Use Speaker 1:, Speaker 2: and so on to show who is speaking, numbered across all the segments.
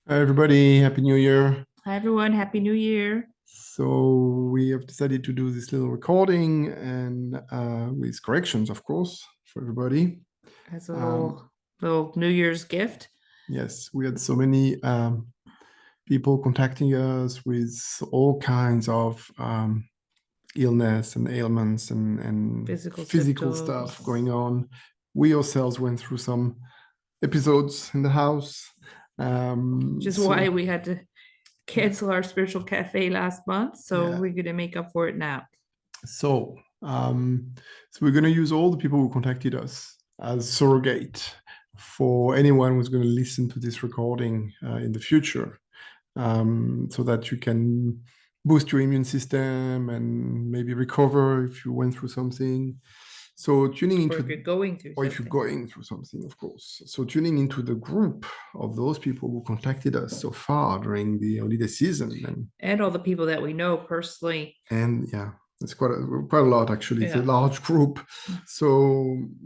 Speaker 1: Hi everybody, Happy New Year.
Speaker 2: Hi everyone, Happy New Year.
Speaker 1: So we have decided to do this little recording and with corrections, of course, for everybody.
Speaker 2: As a
Speaker 1: Um,
Speaker 2: little New Year's gift.
Speaker 1: yes, we had so many people contacting us with all kinds of illness and ailments and
Speaker 2: Physical
Speaker 1: physical stuff
Speaker 2: symptoms.
Speaker 1: going on. We ourselves went through some episodes in the house.
Speaker 2: Which is
Speaker 1: So
Speaker 2: why we had to cancel our spiritual cafe last month. So
Speaker 1: yeah,
Speaker 2: we're gonna make up for it now.
Speaker 1: So, so we're going to use all the people who contacted us as surrogate for anyone who's going to listen to this recording in the future, so that you can boost your immune system and maybe recover if you went through something. So tuning
Speaker 2: Or if
Speaker 1: into,
Speaker 2: you're going through
Speaker 1: or if you're
Speaker 2: something.
Speaker 1: going through something, of course. So tuning into the group of those people who contacted us so far during the holiday season
Speaker 2: And all the people that we know personally.
Speaker 1: and yeah, it's quite a lot actually. It's a
Speaker 2: Yeah.
Speaker 1: large group, so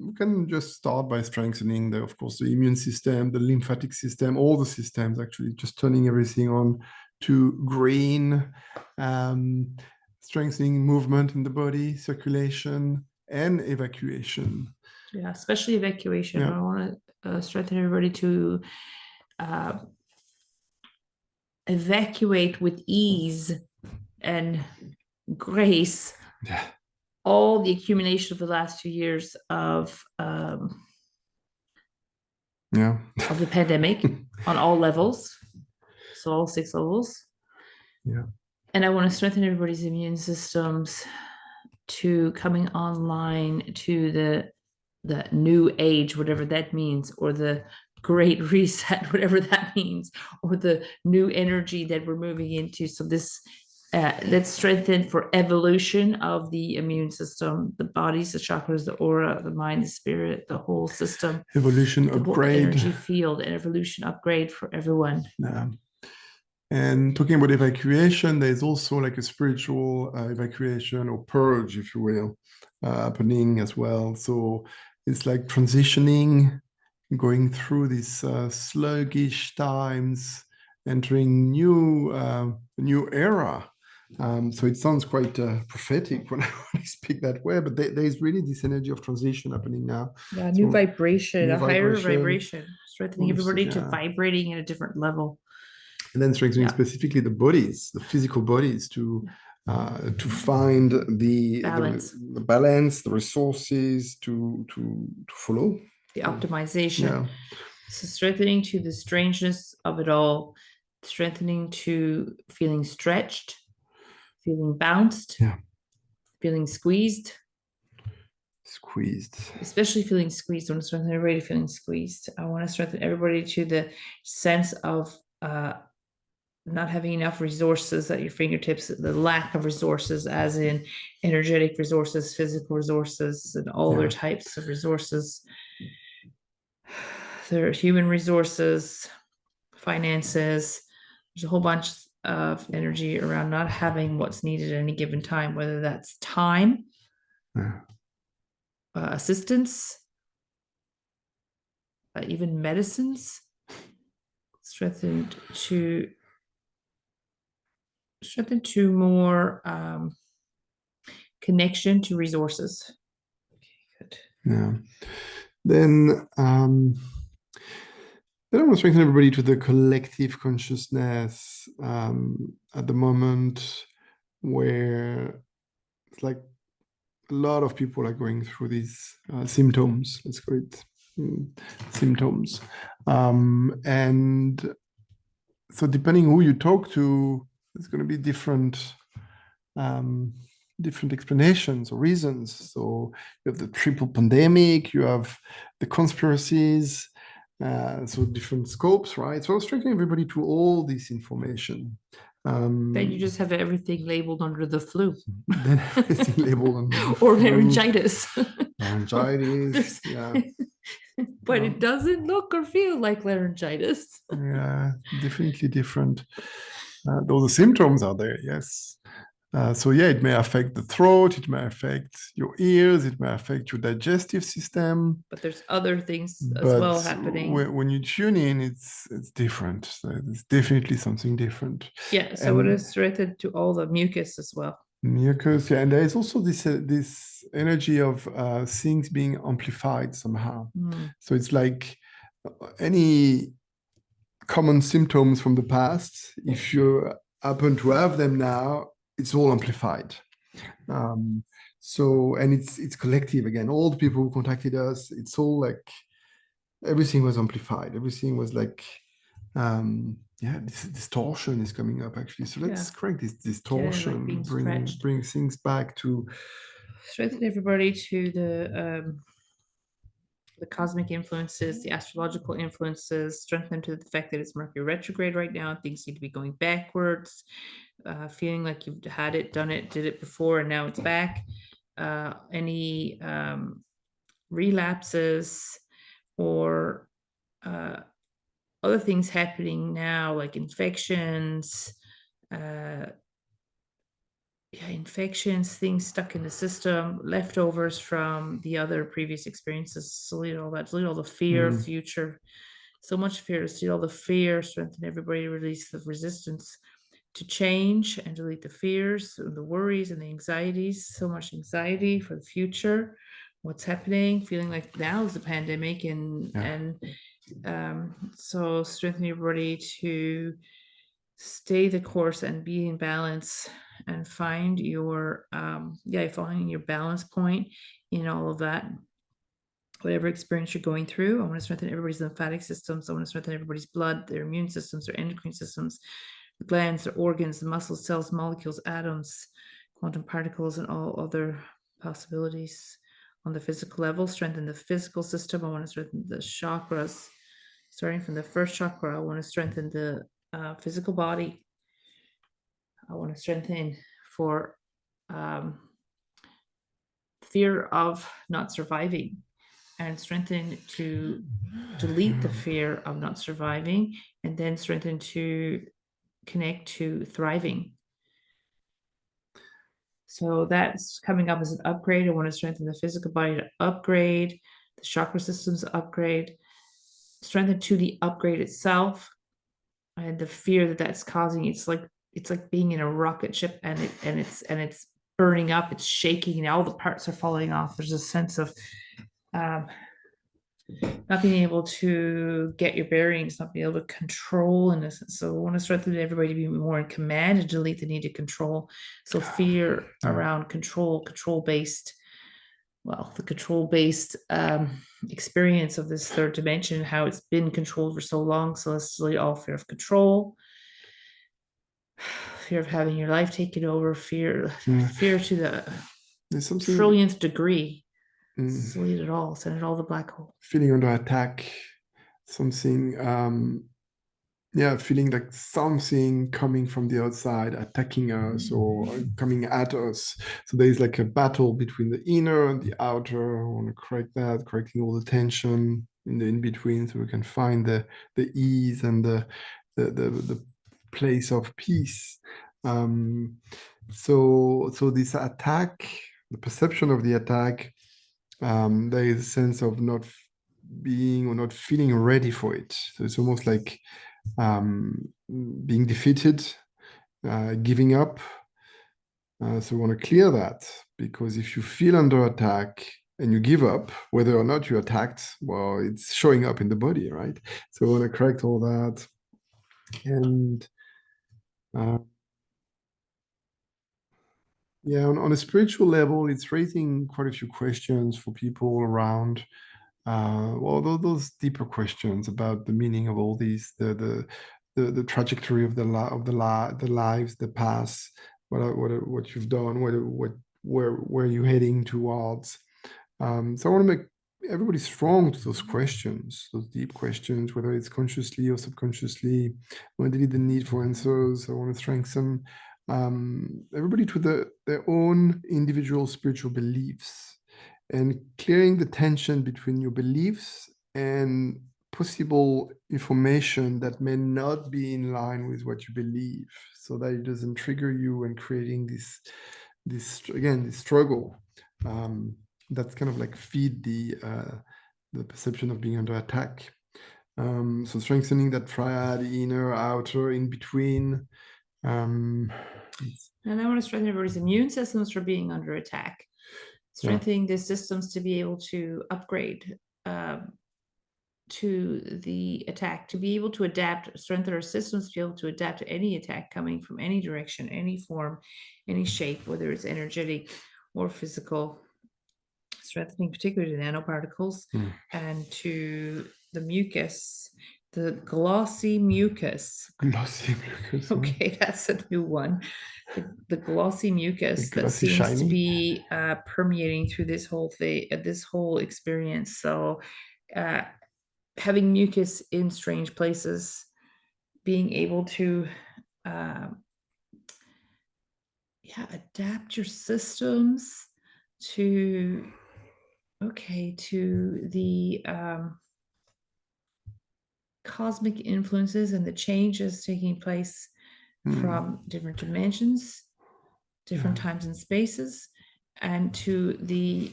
Speaker 1: we can just start by strengthening the, of course, the immune system, the lymphatic system, all the systems actually, just turning everything on to green, um, strengthening movement in the body, circulation, and evacuation.
Speaker 2: Yeah, especially evacuation.
Speaker 1: Yeah,
Speaker 2: I want to strengthen everybody to uh, evacuate with ease and grace
Speaker 1: yeah,
Speaker 2: all the accumulation of the last 2 years
Speaker 1: yeah,
Speaker 2: of the pandemic on all levels, so all 6 levels.
Speaker 1: yeah.
Speaker 2: And I want to strengthen everybody's immune systems to coming online to the new age, whatever that means, or the great reset, whatever that means, or the new energy that we're moving into. So this let's strengthen for evolution of the immune system, the bodies, the chakras, the aura, the mind, the spirit, the whole system,
Speaker 1: Evolution
Speaker 2: the whole
Speaker 1: upgrade.
Speaker 2: energy field, and evolution upgrade for everyone.
Speaker 1: Yeah. And talking about evacuation, there's also like a spiritual evacuation or purge, if you will, happening as well. So it's like transitioning, going through these sluggish times, entering new era. So it sounds quite prophetic when I speak that way, but there's really this energy of transition happening now.
Speaker 2: Yeah, new
Speaker 1: So
Speaker 2: vibration,
Speaker 1: new
Speaker 2: a higher
Speaker 1: vibration,
Speaker 2: vibration, strengthening everybody to
Speaker 1: yeah,
Speaker 2: vibrating at a different level.
Speaker 1: and then strengthening
Speaker 2: Yeah,
Speaker 1: specifically the bodies, the physical bodies, to find
Speaker 2: balance,
Speaker 1: the balance, the resources to follow.
Speaker 2: the
Speaker 1: So,
Speaker 2: optimization.
Speaker 1: yeah,
Speaker 2: So strengthening to the strangeness of it all, strengthening to feeling stretched, feeling bounced,
Speaker 1: yeah,
Speaker 2: feeling squeezed,
Speaker 1: squeezed.
Speaker 2: especially feeling squeezed. I want to strengthen everybody feeling squeezed. I want to strengthen everybody to the sense of not having enough resources at your fingertips, the lack of resources, as in energetic resources, physical resources, and all their
Speaker 1: Yeah,
Speaker 2: types of resources. There are human resources, finances. There's a whole bunch of energy around not having what's needed at any given time, whether that's time,
Speaker 1: yeah,
Speaker 2: assistance, even medicines, strengthened to more connection to resources. Good.
Speaker 1: yeah. Then then I want to strengthen everybody to the collective consciousness at the moment where it's like a lot of people are going through these symptoms. Let's call it mm, symptoms, and so depending who you talk to, there's going to be um, different explanations or reasons. So you have the triple pandemic, you have the conspiracies, so different scopes, right? So I was strengthening everybody to all this information.
Speaker 2: Then you
Speaker 1: Um,
Speaker 2: just have everything labeled under the flu
Speaker 1: then everything labeled under the
Speaker 2: or
Speaker 1: flu,
Speaker 2: laryngitis.
Speaker 1: laryngitis, yeah.
Speaker 2: But it doesn't look or feel like laryngitis.
Speaker 1: Yeah, definitely different. Though the symptoms are there, yes. So yeah, it may affect the throat, it may affect your ears, it may affect your digestive system.
Speaker 2: But there's other things as
Speaker 1: But
Speaker 2: well happening.
Speaker 1: when you tune in, it's different. So it's definitely something different.
Speaker 2: Yeah, so it
Speaker 1: And
Speaker 2: is related to all the mucus as well.
Speaker 1: mucus, yeah, and there is also this energy of things being amplified somehow.
Speaker 2: Mm.
Speaker 1: So it's like any common symptoms from the past, if you happen to have them now, it's all amplified. So and it's collective again. All the people who contacted us, it's all like everything was amplified. Everything was like yeah, this distortion is coming up actually. So let's
Speaker 2: Yeah.
Speaker 1: correct this
Speaker 2: Yeah,
Speaker 1: distortion,
Speaker 2: like being
Speaker 1: bring
Speaker 2: stretched.
Speaker 1: bring things back to
Speaker 2: Strengthen everybody to the cosmic influences, the astrological influences, strengthen to the fact that it's Mercury retrograde right now. Things seem to be going backwards, feeling like you've had it, done it, did it before, and now it's back. Any relapses or other things happening now, like infections, infections, things stuck in the system, leftovers from the other previous experiences, delete all that, delete all the fear, future, so much fear, delete all the fear, strengthen everybody, release the resistance to change and delete the fears and the worries and the anxieties, so much anxiety for the future, what's happening, feeling like now is a pandemic so strengthen everybody to stay the course and be in balance and find your finding your balance point in all of that, whatever experience you're going through. I want to strengthen everybody's lymphatic systems. I want to strengthen everybody's blood, their immune systems, their endocrine systems, the glands, their organs, the muscles, cells, molecules, atoms, quantum particles, and all other possibilities. On the physical level, strengthen the physical system. I want to strengthen the chakras. Starting from the first chakra, I want to strengthen the physical body. I want to strengthen for fear of not surviving and strengthen to delete the fear of not surviving and then strengthen to connect to thriving. So that's coming up as an upgrade. I want to strengthen the physical body to upgrade, the chakra systems upgrade, strengthen to the upgrade itself, and the fear that that's causing. It's like being in a rocket ship and it's burning up, it's shaking, and all the parts are falling off. There's a sense of not being able to get your bearings, not being able to control in this. So I want to strengthen everybody to be more in command and delete the need to control. So fear around control based, the control based experience of this third dimension, how it's been controlled for so long. So let's delete all fear of control, fear of having your life taken over, fear to the trillionth degree. Delete it all, send it all to the black hole.
Speaker 1: Feeling under attack, something, feeling like something coming from the outside attacking us or coming at us. So there's like a battle between the inner and the outer. I want to correct that, correcting all the tension in the in between, so we can find the ease and the place of peace. So this attack, the perception of the attack, there is a sense of not being or not feeling ready for it. So it's almost like being defeated, giving up. So we want to clear that, because if you feel under attack and you give up, whether or not you're attacked, well, it's showing up in the body, right? So we want to correct all that. And on a spiritual level, it's raising quite a few questions for people around. Those deeper questions about the meaning of all these, the trajectory of the lives, the past, what you've done, where you're heading towards. So I want to make everybody strong to those questions, those deep questions, whether it's consciously or subconsciously. When they need the need for answers, I want to strengthen everybody to their own individual spiritual beliefs, and clearing the tension between your beliefs and possible information that may not be in line with what you believe, so that it doesn't trigger you and creating this struggle that's kind of like feed the perception of being under attack. So strengthening that triad, inner, outer, in between.
Speaker 2: And I want to strengthen everybody's immune systems for being under attack. Strengthening the systems to be able to upgrade to the attack, to be able to adapt, strengthen our systems to be able to adapt to any attack coming from any direction, any form, any shape, whether it's energetic or physical. Strengthening particularly the nanoparticles and to the mucus, the glossy mucus.
Speaker 1: Glossy mucus.
Speaker 2: Okay, that's a new one. The glossy mucus
Speaker 1: The
Speaker 2: that
Speaker 1: glossy,
Speaker 2: seems to
Speaker 1: shiny.
Speaker 2: be permeating through this whole thing, this whole experience. So having mucus in strange places, being able to adapt your systems to the cosmic influences and the changes taking place from different dimensions, different times and spaces, and to the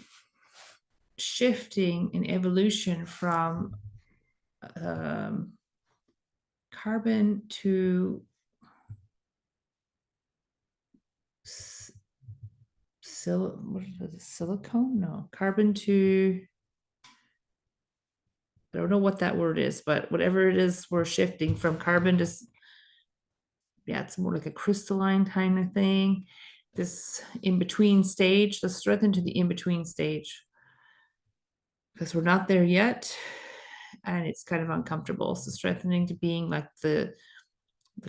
Speaker 2: shifting in evolution from carbon to silicone? No, carbon to, I don't know what that word is, but whatever it is, we're shifting from carbon to, it's more like a crystalline kind of thing. This in-between stage, let's strengthen to the in-between stage, because we're not there yet and it's kind of uncomfortable. So strengthening to being like the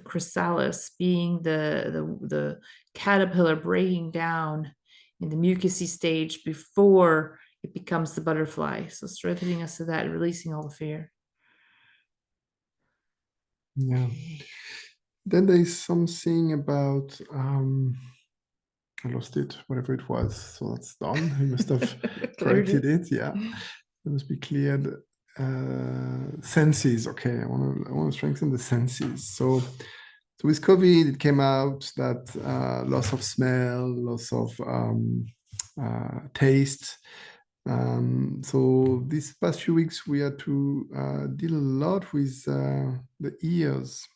Speaker 2: chrysalis, being the caterpillar breaking down in the mucousy stage before it becomes the butterfly. So strengthening us to that and releasing all the fear.
Speaker 1: Yeah. Then there's something about I lost it, whatever it was. So that's done. You must have corrected it. Yeah. It must be cleared. Senses. Okay, I want to strengthen the senses. So with COVID, it came out that loss of smell, loss of taste. So these past few weeks, we had to deal a lot with the ears.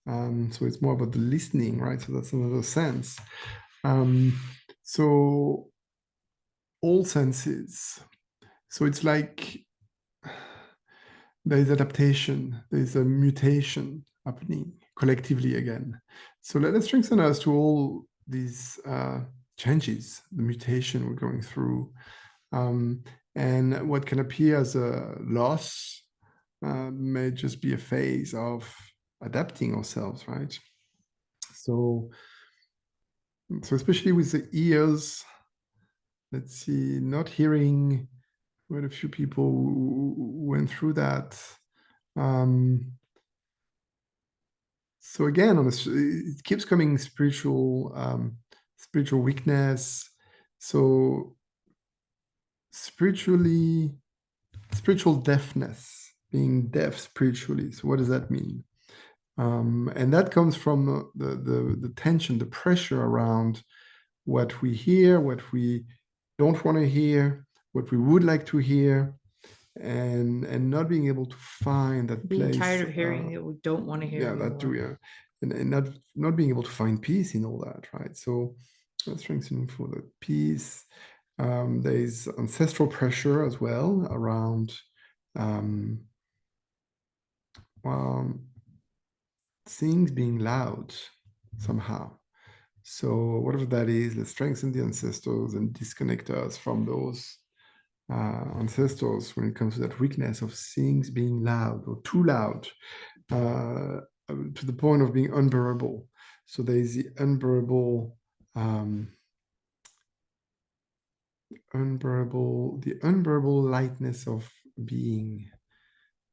Speaker 1: So it's more about the listening, right? So that's another sense. So all senses. So it's like there is adaptation, there is a mutation happening collectively again. So let us strengthen us to all these changes, the mutation we're going through. And what can appear as a loss may just be a phase of adapting ourselves, right? So especially with the ears, let's see, not hearing, we had a few people who went through that. So again, it keeps coming spiritual weakness. So spiritual deafness, being deaf spiritually. So what does that mean? And that comes from the tension, the pressure around what we hear, what we don't want to hear, what we would like to hear, and not being able to find that
Speaker 2: being
Speaker 1: place.
Speaker 2: tired of hearing that we don't want to hear.
Speaker 1: Yeah,
Speaker 2: anymore.
Speaker 1: that too. Yeah, and not being able to find peace in all that, right? So strengthening for the peace. There is ancestral pressure as well around things being loud somehow. So whatever that is, let's strengthen the ancestors and disconnect us from those ancestors when it comes to that weakness of things being loud or too loud to the point of being unbearable. So there is the unbearable lightness of being.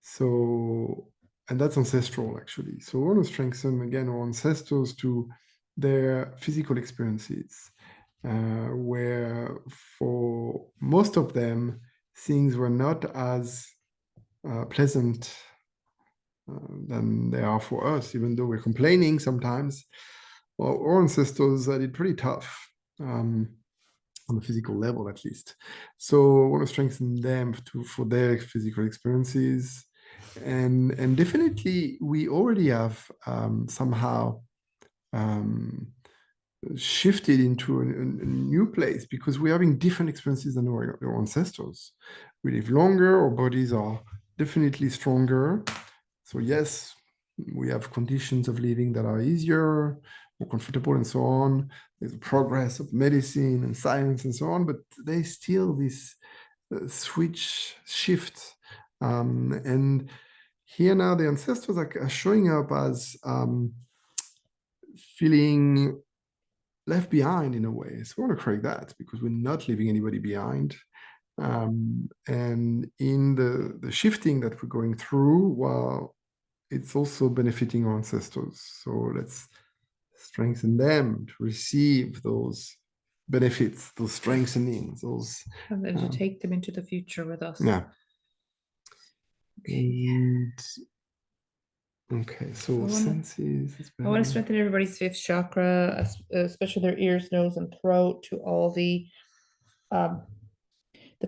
Speaker 1: So, and that's ancestral actually. So we want to strengthen again our ancestors to their physical experiences, where for most of them, things were not as pleasant than they are for us, even though we're complaining sometimes. Well, our ancestors had it pretty tough, on the physical level at least. So I want to strengthen them for their physical experiences. And definitely we already have somehow shifted into a new place because we're having different experiences than our ancestors. We live longer, our bodies are definitely stronger. So yes, we have conditions of living that are easier, more comfortable, and so on. There's progress of medicine and science and so on, but there's still this shift. And here now the ancestors are showing up as feeling left behind in a way. So we want to correct that because we're not leaving anybody behind. And in the shifting that we're going through, well, it's also benefiting our ancestors. So let's strengthen them to receive those benefits, those strengthenings, those.
Speaker 2: And then to take them into the future with us.
Speaker 1: Yeah.
Speaker 2: Okay.
Speaker 1: And, okay, so senses.
Speaker 2: I want to strengthen everybody's fifth chakra, especially their ears, nose, and throat. To all the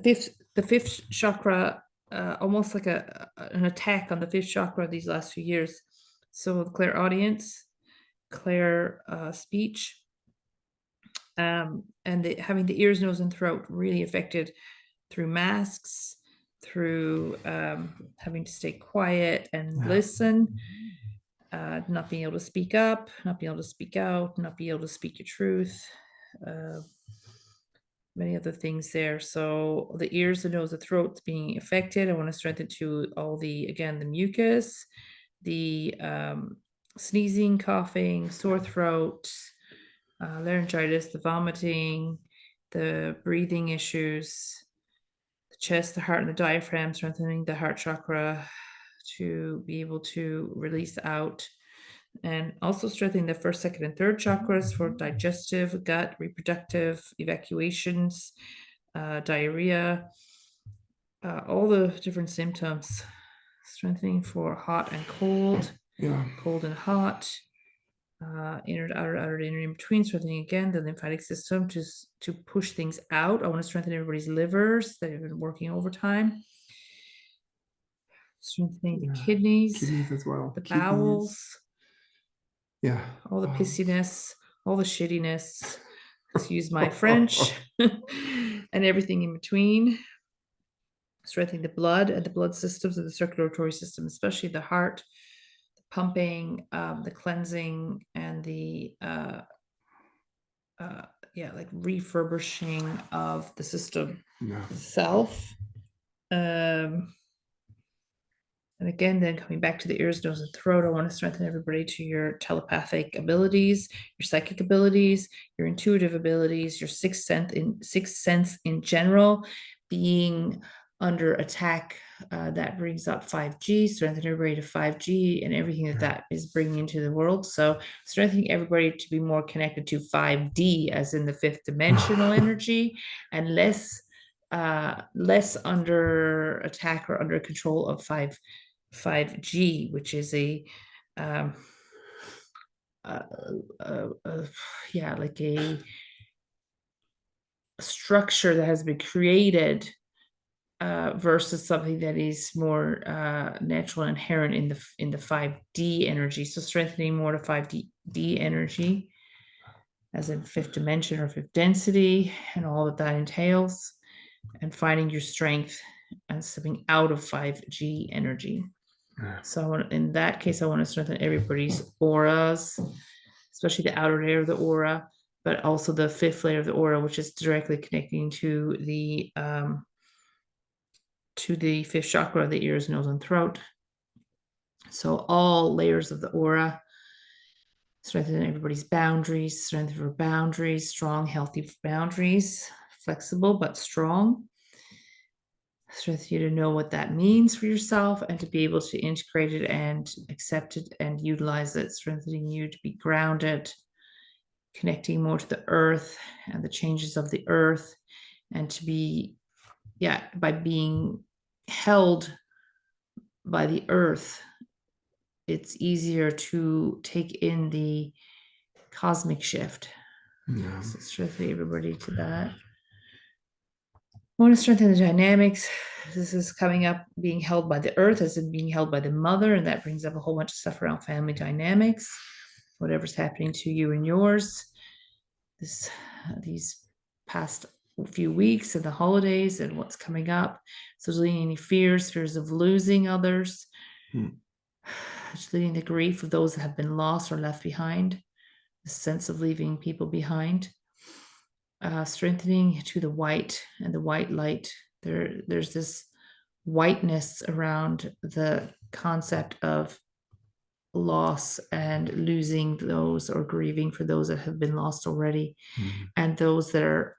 Speaker 2: fifth chakra, almost like an attack on the fifth chakra these last few years. So clairaudience, clear speech, and having the ears, nose, and throat really affected through masks, through having to stay quiet and listen, not being able to speak up, not being able to speak out, not being able to speak your truth, many other things there. So the ears, the nose, the throat's being affected. I want to strengthen to all the, again, the mucus, the sneezing, coughing, sore throat, laryngitis, the vomiting, the breathing issues, the chest, the heart, and the diaphragm, strengthening the heart chakra to be able to release out, and also strengthening the first, second, and third chakras for digestive, gut, reproductive, evacuations, diarrhea, all the different symptoms. Strengthening for hot and cold, cold and hot, inner, outer, inner, in between. Strengthening again the lymphatic system to push things out. I want to strengthen everybody's livers that have been working overtime. Strengthening the kidneys
Speaker 1: as well,
Speaker 2: the bowels, all the
Speaker 1: Wow.
Speaker 2: pissiness, all the shittiness, excuse my French, and everything in between. Strengthening the blood and the blood systems and the circulatory system, especially the heart, the pumping, the cleansing, and the like refurbishing of the system itself. And again, then coming back to the ears, nose, and throat, I want to strengthen everybody to your telepathic abilities, your psychic abilities, your intuitive abilities, your sixth sense in general, being under attack. That brings up 5G, strengthen everybody to 5G and everything that is bringing into the world. So strengthening everybody to be more connected to 5D, as in the fifth dimensional energy, and less under attack or under control of 5G, which is like a structure that has been created versus something that is more natural and inherent in the 5D energy. So strengthening more to 5D energy, as in fifth dimension or fifth density, and all that entails, and finding your strength and stepping out of 5G energy. So in that case, I want to strengthen everybody's auras, especially the outer layer of the aura, but also the fifth layer of the aura, which is directly connecting to the fifth chakra, the ears, nose, and throat. So all layers of the aura, strengthening everybody's boundaries, strengthen for boundaries, strong, healthy boundaries, flexible but strong. Strengthen you to know what that means for yourself and to be able to integrate it and accept it and utilize it, strengthening you to be grounded, connecting more to the earth and the changes of the earth, and to be, by being held by the earth, it's easier to take in the cosmic shift.
Speaker 1: Yeah.
Speaker 2: So strengthening everybody to that. I want to strengthen the dynamics. This is coming up being held by the earth as in being held by the mother, and that brings up a whole bunch of stuff around family dynamics, whatever's happening to you and yours. These past few weeks and the holidays and what's coming up. So there's any fears of losing others, just leading the grief of those that have been lost or left behind, the sense of leaving people behind. Strengthening to the white and the white light. There's this whiteness around the concept of loss and losing those or grieving for those that have been lost already, and those that are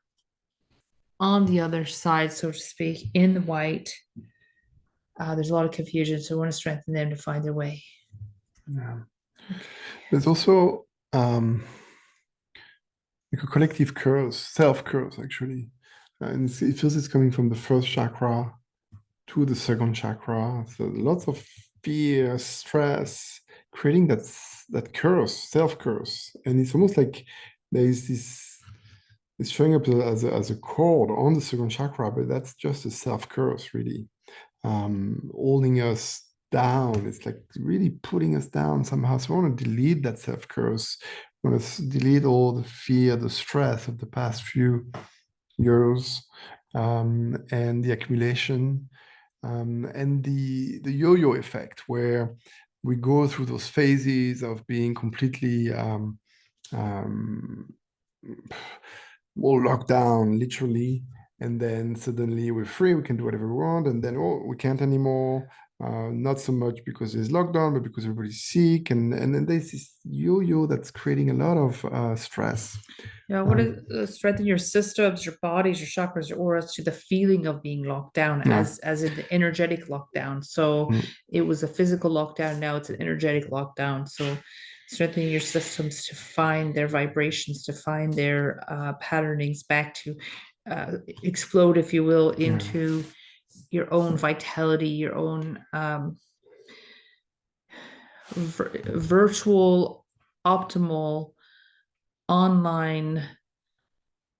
Speaker 2: on the other side, so to speak, in the white. There's a lot of confusion, so I want to strengthen them to find their way.
Speaker 1: Yeah. There's also like a collective curse, self-curse actually. And it feels it's coming from the first chakra to the second chakra. So lots of fear, stress, creating that curse, self-curse. And it's almost like there is this, it's showing up as a cord on the second chakra, but that's just a self-curse, really. Holding us down. It's like really putting us down somehow. So I want to delete that self-curse. I want to delete all the fear, the stress of the past few years, and the accumulation, and the yo-yo effect, where we go through those phases of being completely all locked down, literally, and then suddenly we're free, we can do whatever we want, and then we can't anymore. Not so much because there's lockdown, but because everybody's sick, and then there's this yo-yo that's creating a lot of stress.
Speaker 2: Yeah, what is strengthen your systems, your bodies, your chakras, your auras to the feeling of being locked down,
Speaker 1: Yeah.
Speaker 2: as in the energetic lockdown. So it was a physical lockdown, now it's an energetic lockdown. So strengthening your systems to find their vibrations, to find their patternings back to explode, if you will, into your own vitality, your own virtual, optimal, online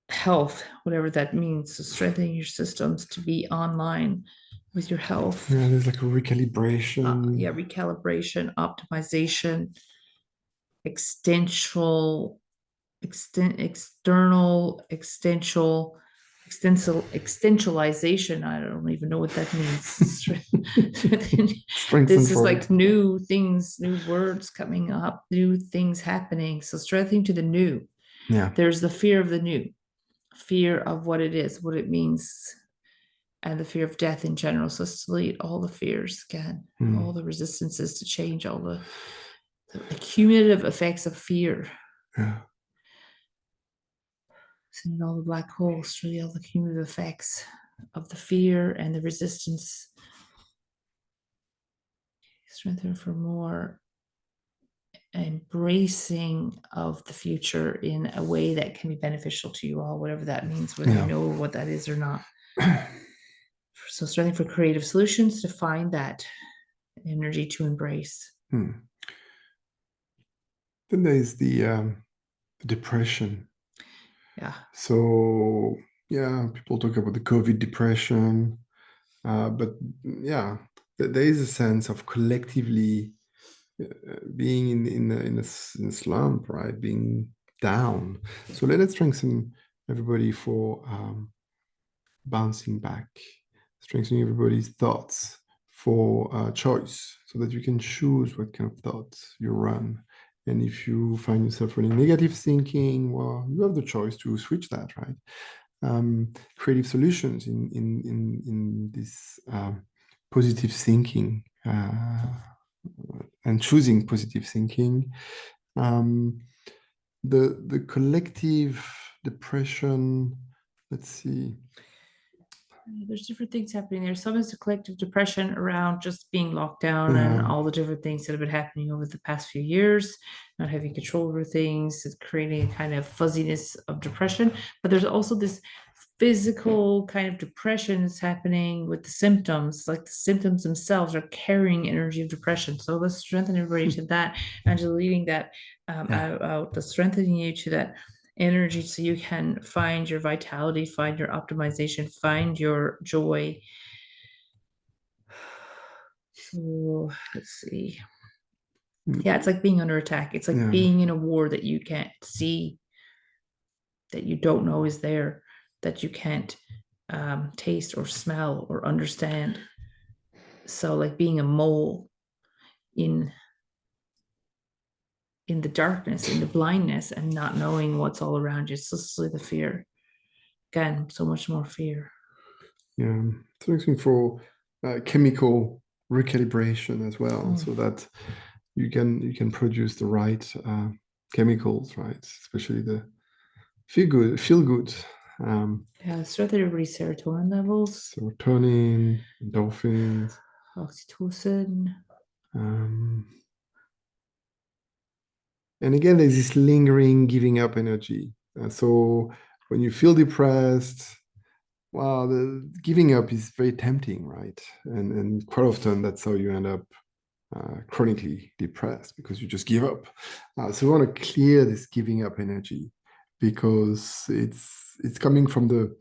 Speaker 2: health, whatever that means. So strengthening your systems to be online with your health.
Speaker 1: Yeah, there's like a recalibration.
Speaker 2: Recalibration, optimization, external, extensualization. I don't even know what that means. This is like new things, new words coming up, new things happening. So strengthening to the new.
Speaker 1: Yeah.
Speaker 2: There's the fear of the new, fear of what it is, what it means, and the fear of death in general. So delete all the fears again, all the resistances to change, all the cumulative effects of fear.
Speaker 1: Yeah.
Speaker 2: Sending all the black holes, really all the cumulative effects of the fear and the resistance. Strengthen for more embracing of the future in a way that can be beneficial to you all, whatever that means, whether you know what that is or not. So strengthening for creative solutions to find that energy to embrace.
Speaker 1: Then there's the depression.
Speaker 2: Yeah.
Speaker 1: So yeah, people talk about the COVID depression, but yeah, there is a sense of collectively being in a slump, right? Being down. So let's strengthen everybody for bouncing back, strengthening everybody's thoughts for choice, so that you can choose what kind of thoughts you run. And if you find yourself running negative thinking, well, you have the choice to switch that, right? Creative solutions in this positive thinking, and choosing positive thinking. The collective depression, let's see.
Speaker 2: There's different things happening there. Some is a collective depression around just being locked down and all the different things that have been happening over the past few years, not having control over things, it's creating a kind of fuzziness of depression. But there's also this physical kind of depression that's happening with the symptoms, like the symptoms themselves are carrying energy of depression. So let's strengthen everybody to that, and deleting that out, the strengthening you to that energy so you can find your vitality, find your optimization, find your joy. So let's see. Yeah, it's like being under attack. It's like being in a war that you can't see, that you don't know is there, that you can't taste or smell or understand. So like being a mole in the darkness, in the blindness, and not knowing what's all around you. It's just the fear. Again, so much more fear.
Speaker 1: Yeah, it's looking for chemical recalibration as well, so that you can produce the right chemicals, right? Especially the feel good.
Speaker 2: Yeah, strengthen everybody's serotonin levels.
Speaker 1: Serotonin, endorphins,
Speaker 2: oxytocin.
Speaker 1: And again, there's this lingering giving up energy. So when you feel depressed, well, the giving up is very tempting, right? And quite often that's how you end up chronically depressed, because you just give up. So we want to clear this giving up energy, because it's coming from the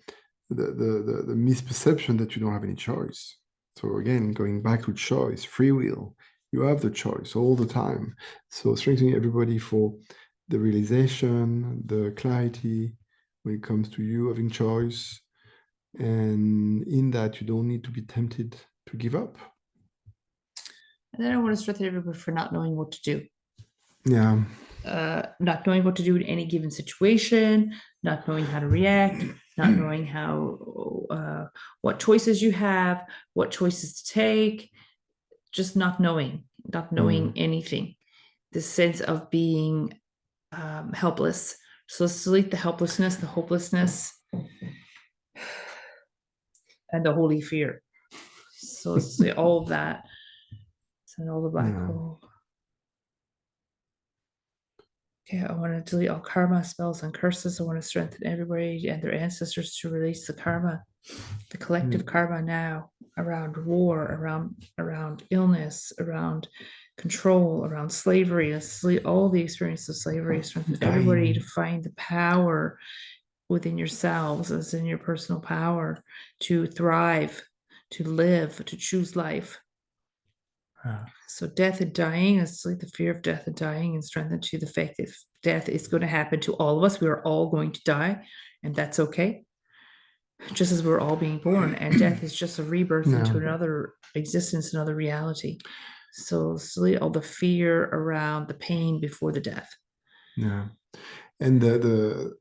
Speaker 1: misperception that you don't have any choice. So again, going back to choice, free will, you have the choice all the time. So strengthening everybody for the realization, the clarity when it comes to you having choice. And in that, you don't need to be tempted to give up.
Speaker 2: And then I want to strengthen everybody for not knowing what to do.
Speaker 1: Yeah.
Speaker 2: Not knowing what to do in any given situation, not knowing how to react, not knowing how what choices you have, what choices to take, just not knowing anything. This sense of being helpless. So let's delete the helplessness, the hopelessness, and the holy fear. So let's say all of that. Send all the black hole. Okay, I want to delete all karma, spells, and curses. I want to strengthen everybody and their ancestors to release the karma, the collective karma now, around war, around illness, around control, around slavery. All the experience of slavery. Strengthen everybody to find the power within yourselves, as in your personal power, to thrive, to live, to choose life. So death and dying, let's delete the fear of death and dying, and strengthen to the fact that death is going to happen to all of us. We are all going to die, and that's okay. Just as we're all being born, and death is just a rebirth into another existence, another reality. So delete all the fear around the pain before the death.
Speaker 1: Yeah, and the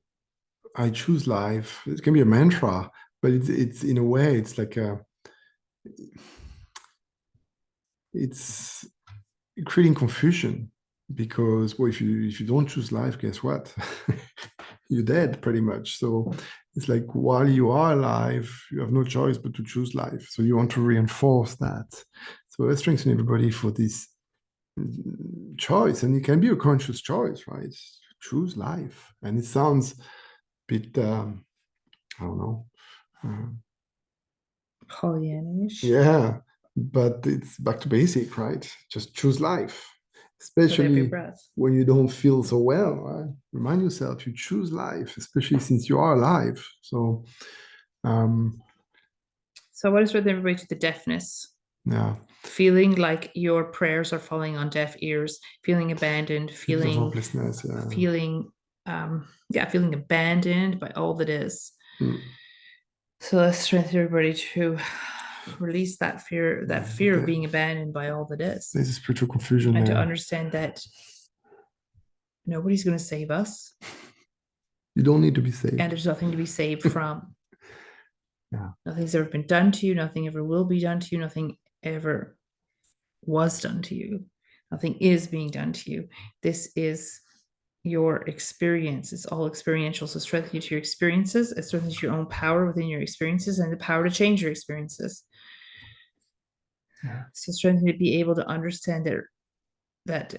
Speaker 1: I choose life. It can be a mantra, but it's in a way it's like it's creating confusion, because well, if you don't choose life, guess what? You're dead pretty much. So it's like, while you are alive, you have no choice but to choose life. So you want to reinforce that. So let's strengthen everybody for this choice, and it can be a conscious choice, right? Choose life, and it sounds a bit I don't know,
Speaker 2: Pollyannish.
Speaker 1: yeah, but it's back to basic, right? Just choose life, especially when you don't feel so well, right? Remind yourself you choose life, especially since you are alive. So
Speaker 2: so what is with everybody to the deafness?
Speaker 1: Yeah.
Speaker 2: Feeling like your prayers are falling on deaf ears, feeling abandoned, feeling
Speaker 1: hopelessness,
Speaker 2: feeling feeling abandoned by all that is. So let's strengthen everybody to release that fear of being abandoned by all that is.
Speaker 1: There's a spiritual confusion
Speaker 2: and
Speaker 1: there.
Speaker 2: To understand that nobody's going to save us.
Speaker 1: You don't need to be saved.
Speaker 2: And there's nothing to be saved from. Nothing's ever been done to you. Nothing ever will be done to you. Nothing ever was done to you. Nothing is being done to you. This is your experience. It's all experiential. So strengthen you to your experiences. It strengthens your own power within your experiences and the power to change your experiences. So strengthen to be able to understand that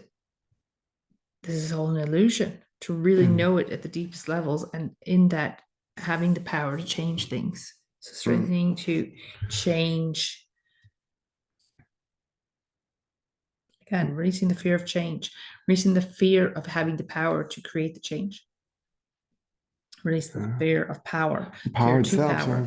Speaker 2: this is all an illusion, to really know it at the deepest levels, and in that having the power to change things. So strengthening to change. Again, releasing the fear of change, releasing the fear of having the power to create the change. Release the fear of power.
Speaker 1: Power
Speaker 2: to
Speaker 1: itself,
Speaker 2: power.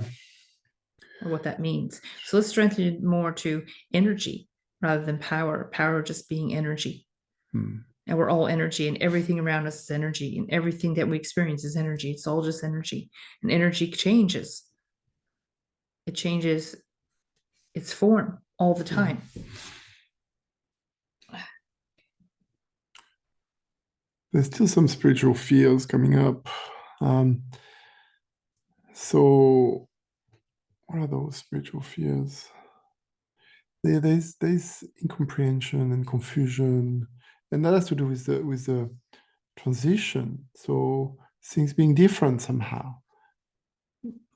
Speaker 2: Or what that means. So let's strengthen it more to energy rather than power. Power just being energy. And we're all energy, and everything around us is energy, and everything that we experience is energy. It's all just energy, and energy changes. It changes its form all the time.
Speaker 1: There's still some spiritual fears coming up. So what are those spiritual fears? There's incomprehension and confusion, and that has to do with the transition. So things being different somehow.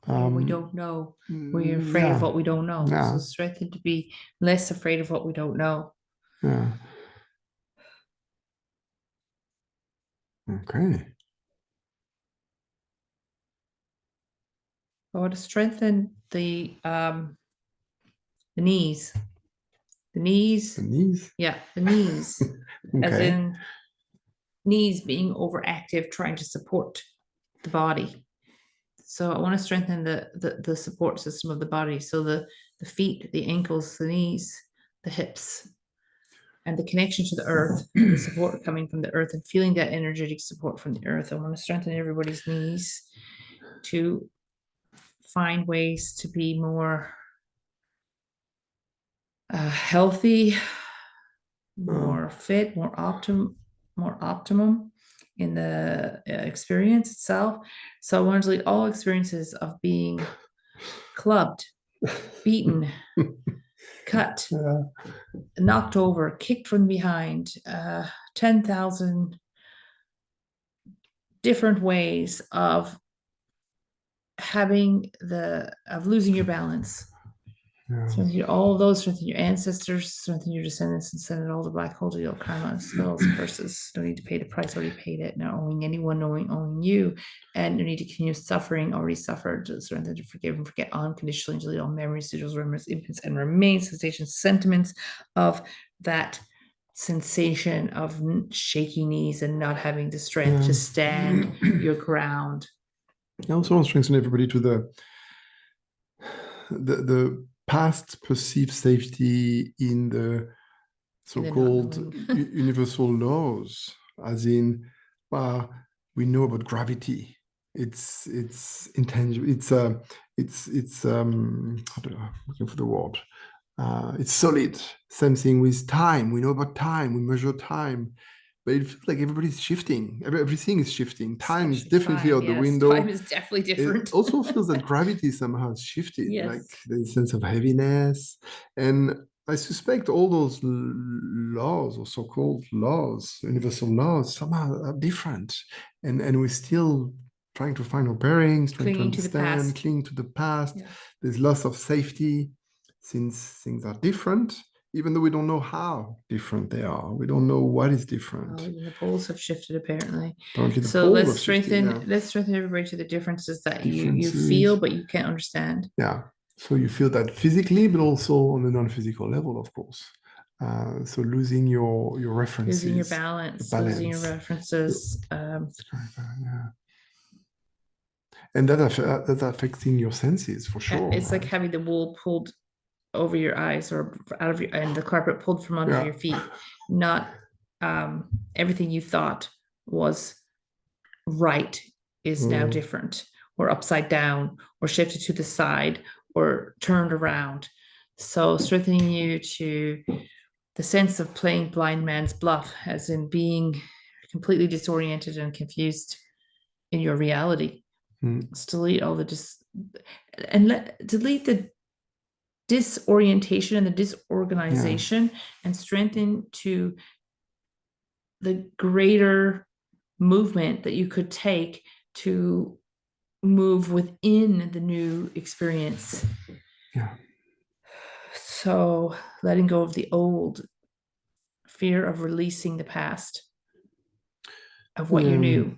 Speaker 2: We don't know. We're afraid of what we don't know. So strengthen to be less afraid of what we don't know.
Speaker 1: Yeah. Okay.
Speaker 2: I want to strengthen the knees. The knees.
Speaker 1: The knees?
Speaker 2: Yeah, the knees. As
Speaker 1: Okay.
Speaker 2: in knees being overactive, trying to support the body. So I want to strengthen the support system of the body. So the feet, the ankles, the knees, the hips, and the connection to the earth, and the support coming from the earth, and feeling that energetic support from the earth. I want to strengthen everybody's knees to find ways to be more healthy, more fit, more optimum in the experience itself. So I want to delete all experiences of being clubbed, beaten, cut, knocked over, kicked from behind, 10,000 different ways of losing your balance. Strengthen all of those, strengthen your ancestors, strengthen your descendants, and send it all to black hole to your karma, spells, curses. No need to pay the price, already paid it. Not owing anyone, owing you. And no need to continue suffering, already suffered. Strengthen to forgive and forget unconditionally, delete all memories, sigils, remembers, imprints, and remains, sensations, sentiments of that sensation of shaky knees and not having the strength to stand your ground.
Speaker 1: I also want to strengthen everybody to the past perceived safety in the so-called universal laws, as in, we know about gravity. It's intangible. It's I'm looking for the word. It's solid. Same thing with time. We know about time. We measure time. But it feels like everybody's shifting. Everything is shifting. Time is definitely out the window.
Speaker 2: Time is definitely different.
Speaker 1: It also feels that gravity somehow has shifted.
Speaker 2: Yes.
Speaker 1: Like there's a sense of heaviness. And I suspect all those laws, or so-called laws, universal laws, somehow are different. And we're still trying to find our bearings, trying to understand, cling to the past. Yeah. There's loss of safety since things are different. Even though we don't know how different they are, we don't know what is different.
Speaker 2: The poles have shifted apparently.
Speaker 1: So
Speaker 2: let's strengthen everybody to the differences that you feel, but you can't understand.
Speaker 1: Yeah. So you feel that physically, but also on a non-physical level, of course. So losing your references,
Speaker 2: losing your balance, losing your references.
Speaker 1: And that's affecting your senses for sure.
Speaker 2: It's like having the wool pulled over your eyes or out of your, and the carpet pulled from under your feet. Not everything you thought was right is now different, or upside down, or shifted to the side, or turned around. So strengthening you to the sense of playing blind man's bluff, as in being completely disoriented and confused in your reality. Delete all the delete the disorientation and the disorganization, and strengthen to the greater movement that you could take to move within the new experience. So letting go of the old, fear of releasing the past, of what you knew.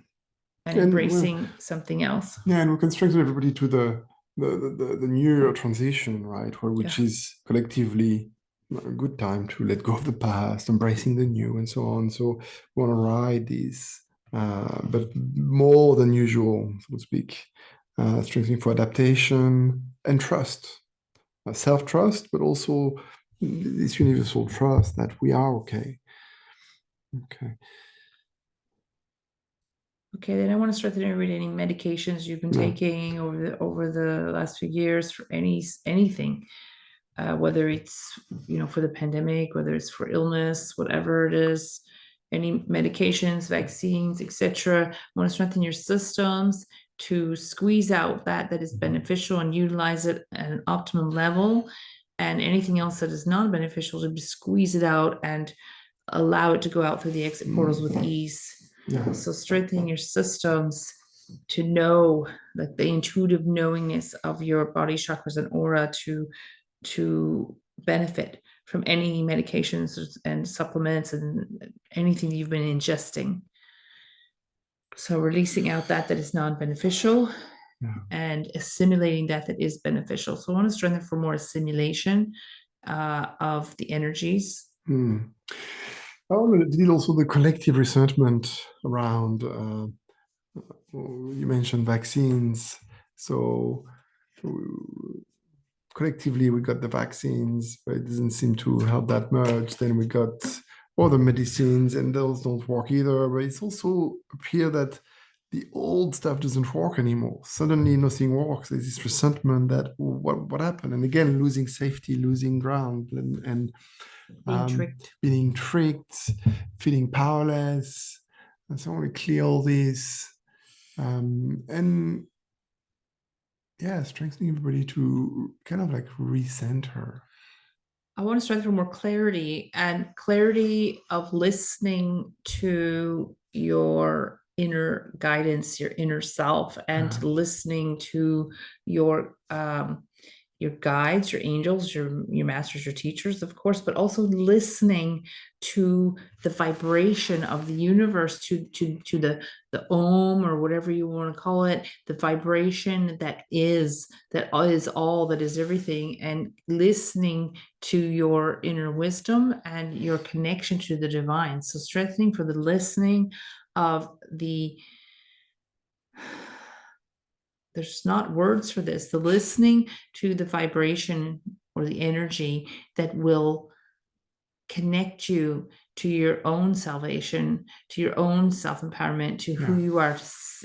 Speaker 2: and
Speaker 1: And
Speaker 2: embracing something else.
Speaker 1: yeah, and we can strengthen everybody to the new year transition, right? Which
Speaker 2: Yeah.
Speaker 1: is collectively a good time to let go of the past, embracing the new, and so on. So we want to ride these, but more than usual, so to speak, strengthening for adaptation and trust, self-trust, but also this universal trust that we are okay. Okay.
Speaker 2: Okay, then I want to start to read any medications you've been
Speaker 1: Yeah.
Speaker 2: taking over the last few years for anything, whether it's for the pandemic, whether it's for illness, whatever it is, any medications, vaccines, etc. I want to strengthen your systems to squeeze out that is beneficial and utilize it at an optimum level, and anything else that is non beneficial to squeeze it out and allow it to go out through the exit portals with ease.
Speaker 1: Yeah.
Speaker 2: So strengthening your systems to know, like the intuitive knowingness of your body chakras and aura to benefit from any medications and supplements and anything you've been ingesting. So releasing out that is non-beneficial,
Speaker 1: Yeah.
Speaker 2: and assimilating that is beneficial. So I want to strengthen for more assimilation of the energies.
Speaker 1: Oh, did also the collective resentment around, you mentioned vaccines. So collectively, we got the vaccines, but it doesn't seem to help that much. Then we got other medicines, and those don't work either. But it's also appear that the old stuff doesn't work anymore. Suddenly, nothing works. There's this resentment that what happened, and again, losing safety, losing ground, and being tricked, feeling powerless. And so I want to clear all this, and yeah, strengthening everybody to kind of like recenter.
Speaker 2: I want to strengthen more clarity of listening to your inner guidance, your inner self, and listening to your guides, your angels, your masters, your teachers, of course, but also listening to the vibration of the universe, to the om, or whatever you want to call it, the vibration that is all, that is everything, and listening to your inner wisdom and your connection to the divine. So strengthening for the listening of the, there's not words for this, the listening to the vibration or the energy that will connect you to your own salvation, to your own self-empowerment, to who you are,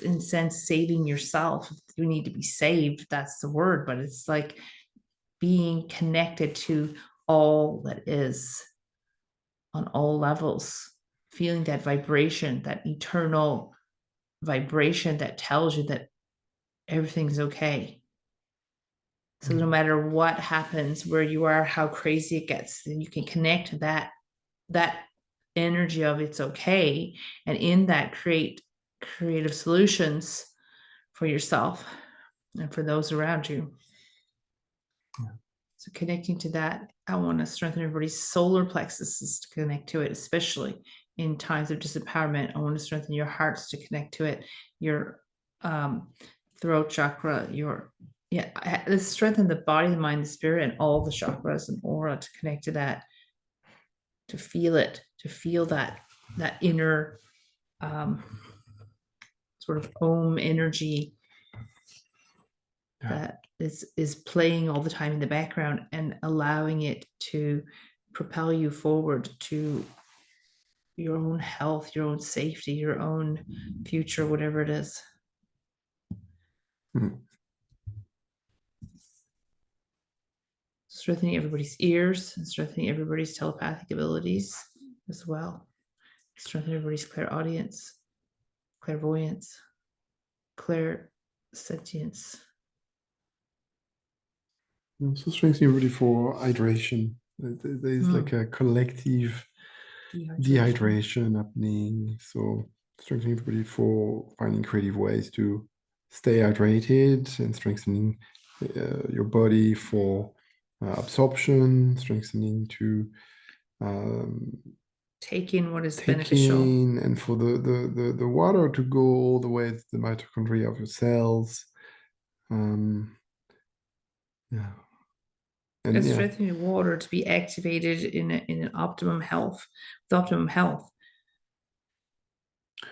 Speaker 2: in sense saving yourself. You need to be saved, that's the word, but it's like being connected to all that is on all levels, feeling that vibration, that eternal vibration that tells you that everything's okay. So no matter what happens, where you are, how crazy it gets, then you can connect to that energy of it's okay, and in that create creative solutions for yourself and for those around you. So connecting to that, I want to strengthen everybody's solar plexuses to connect to it, especially in times of disempowerment. I want to strengthen your hearts to connect to it, your throat chakra, let's strengthen the body, the mind, the spirit, and all the chakras and aura to connect to that, to feel it, to feel that inner sort of om energy that is playing all the time in the background, and allowing it to propel you forward to your own health, your own safety, your own future, whatever it is. Strengthening everybody's ears and strengthening everybody's telepathic abilities as well. Strengthening everybody's clairaudience, clairvoyance, clairsentience.
Speaker 1: So strengthening everybody for hydration. There's like a collective dehydration happening. So strengthening everybody for finding creative ways to stay hydrated, and strengthening your body for absorption, strengthening to
Speaker 2: take in what is beneficial.
Speaker 1: taking, and for the water to go all the way to the mitochondria of your cells. Yeah. And
Speaker 2: It's
Speaker 1: yeah,
Speaker 2: strengthening the water to be activated in an optimum health, with optimum health.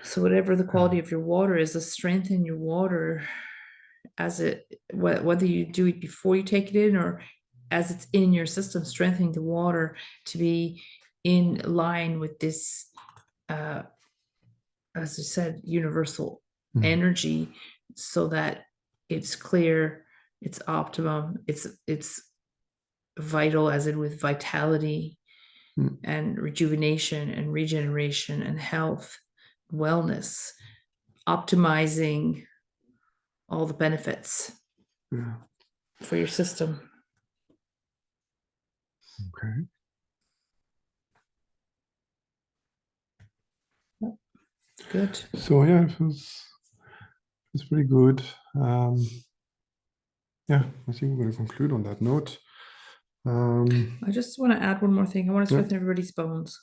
Speaker 2: So whatever the quality of your water is, to strengthen your water as it, whether you do it before you take it in or as it's in your system, strengthening the water to be in line with this, as I said, universal
Speaker 1: Mhm.
Speaker 2: energy, so that it's clear, it's optimum, it's vital, as in with vitality
Speaker 1: Mm.
Speaker 2: and rejuvenation and regeneration and health, wellness, optimizing all the benefits
Speaker 1: Yeah.
Speaker 2: for your system.
Speaker 1: Okay.
Speaker 2: Good.
Speaker 1: So yeah, it was pretty good. Yeah, I think we're going to conclude on that note.
Speaker 2: I just want to add one more thing. I want to
Speaker 1: Yeah.
Speaker 2: strengthen everybody's bones.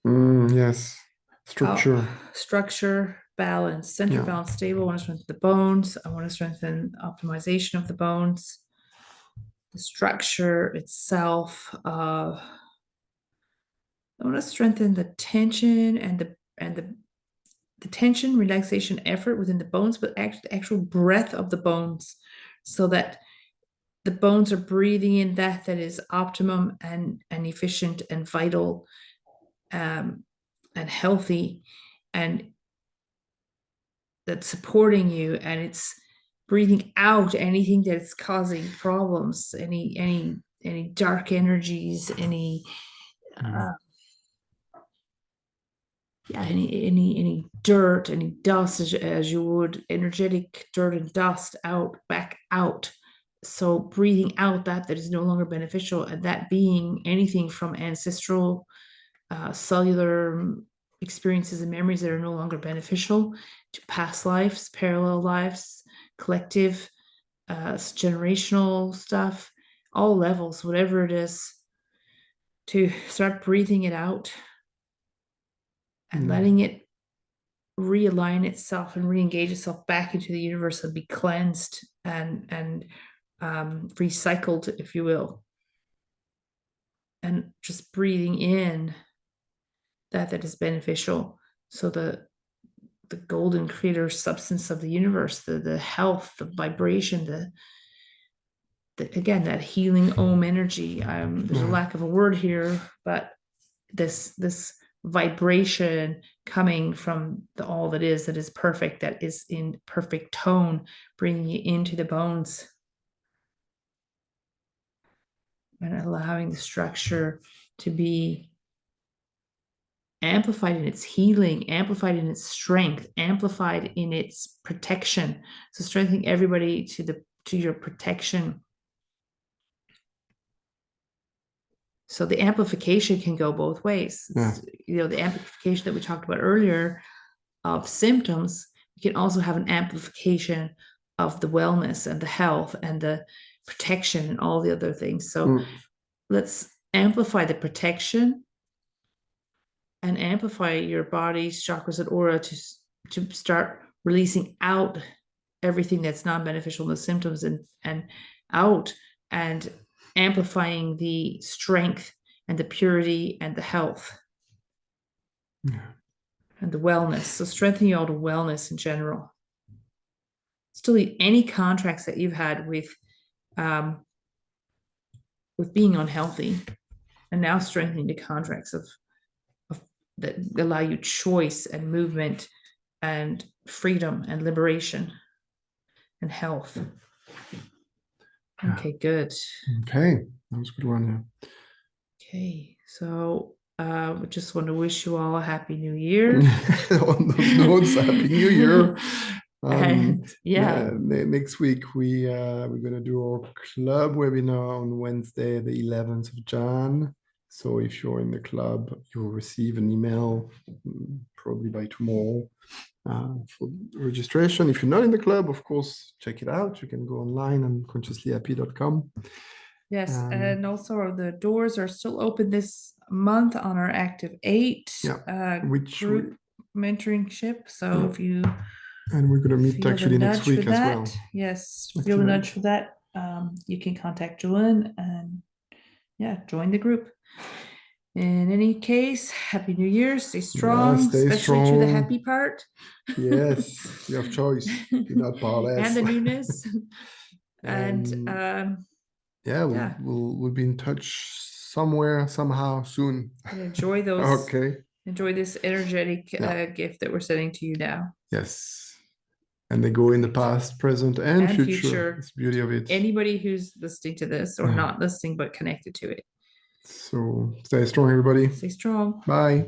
Speaker 1: Yes, structure.
Speaker 2: Structure, balance, center
Speaker 1: Yeah.
Speaker 2: balance, stable. I want to strengthen the bones. I want to strengthen optimization of the bones, the structure itself. I want to strengthen the tension and the tension, relaxation, effort within the bones, but actually the actual breath of the bones, so that the bones are breathing in that is optimum and efficient and vital, and healthy, and that's supporting you, and it's breathing out anything that's causing problems, any dark energies, any any dirt, any dust, as you would, energetic dirt and dust out, back out. So breathing out that is no longer beneficial, and that being anything from ancestral, cellular experiences and memories that are no longer beneficial, to past lives, parallel lives, collective, generational stuff, all levels, whatever it is, to start breathing it out and letting it realign itself and re-engage itself back into the universe and be cleansed and recycled, if you will, and just breathing in that is beneficial. So the golden creator substance of the universe, the health, the vibration, the again, that healing Om energy. There's a lack of a word here, but this vibration coming from all that is perfect, that is in perfect tone, bringing you into the bones and allowing the structure to be amplified in its healing, amplified in its strength, amplified in its protection. So strengthening everybody to your protection. So the amplification can go both ways.
Speaker 1: Yeah.
Speaker 2: The amplification that we talked about earlier of symptoms, you can also have an amplification of the wellness and the health and the protection and all the other things. So let's amplify the protection and amplify your body's chakras and aura to start releasing out everything that's non-beneficial in the symptoms, and out and amplifying the strength and the purity and the health and the wellness. So strengthening all the wellness in general. Still need any contracts that you've had with being unhealthy, and now strengthening the contracts of that allow you choice and movement and freedom and liberation and health. Okay, good.
Speaker 1: Okay, that was a good one. Yeah.
Speaker 2: Okay, so we just want to wish you all a happy new year.
Speaker 1: On those notes, happy new year.
Speaker 2: And yeah,
Speaker 1: Next week we're gonna do our club webinar on Wednesday, the 11th of Jan. So if you're in the club, you'll receive an email probably by tomorrow for registration. If you're not in the club, of course, check it out. You can go online on consciouslyhappy.com.
Speaker 2: yes, and also the doors are still open this month on our Active 8
Speaker 1: Yeah, which
Speaker 2: group mentoringship. So
Speaker 1: Yeah.
Speaker 2: if you
Speaker 1: and we're gonna meet
Speaker 2: feel the
Speaker 1: actually next
Speaker 2: nudge for
Speaker 1: week as well.
Speaker 2: that, yes,
Speaker 1: Next
Speaker 2: feel the
Speaker 1: week.
Speaker 2: nudge for that, you can contact Julian and yeah, join the group. In any case, Happy New Year, stay strong,
Speaker 1: stay
Speaker 2: especially to the
Speaker 1: strong.
Speaker 2: happy part.
Speaker 1: Yes, you have choice. Do not powerless.
Speaker 2: And the newness. And
Speaker 1: yeah,
Speaker 2: yeah.
Speaker 1: we'll be in touch somewhere, somehow, soon.
Speaker 2: and enjoy those.
Speaker 1: Okay.
Speaker 2: Enjoy this energetic
Speaker 1: Yeah.
Speaker 2: gift that we're sending to you now.
Speaker 1: Yes. And they go in the past, present, and
Speaker 2: And
Speaker 1: future.
Speaker 2: future.
Speaker 1: That's the beauty of it.
Speaker 2: Anybody who's listening to this or not listening but connected to it.
Speaker 1: So stay strong, everybody.
Speaker 2: Stay strong.
Speaker 1: Bye.